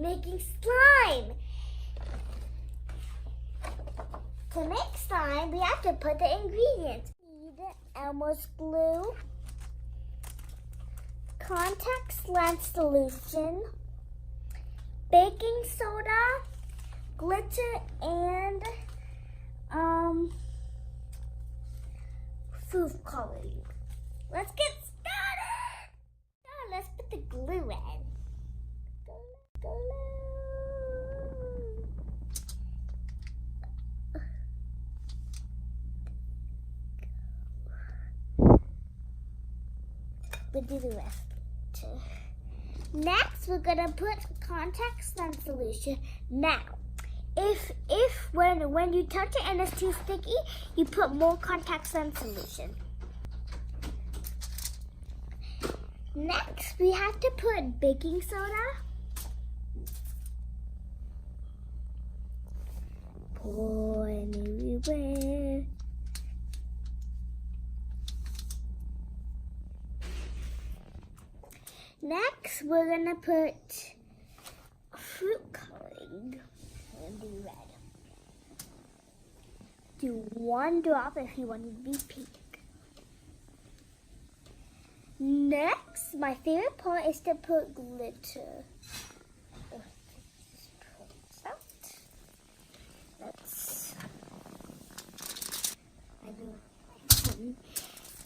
making slime. To make slime, we have to put the ingredients. We need Elmer's glue, contact lens solution, baking soda, glitter, and food coloring. Let's get started. Now let's put the glue in. We'll do the rest too. Next, we're gonna put contact lens solution. Now, if when you touch it and it's too sticky, you put more contact lens solution. Next, we have to put baking soda. Pour everywhere. Next, we're gonna put fruit coloring and do red. Do 1 drop if you want it to be pink. Next, my favorite part is to put glitter.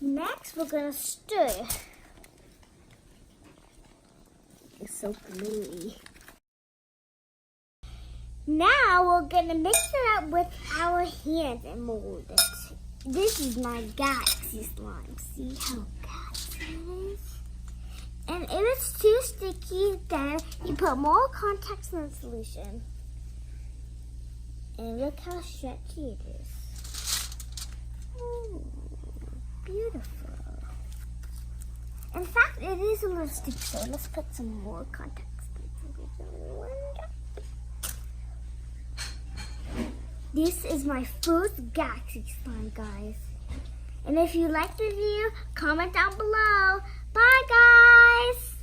Next, we're gonna stir. It's so gluey. Now we're gonna mix it up with our hands and mold it. This is my galaxy slime. See how galaxy it is? And if it's too sticky, then you put more contact lens solution. And look how stretchy it is. Oh, beautiful. In fact, it is a little sticky, so let's put some more contact lens. This is my first galaxy slime, guys. And if you liked the video, comment down below. Bye, guys!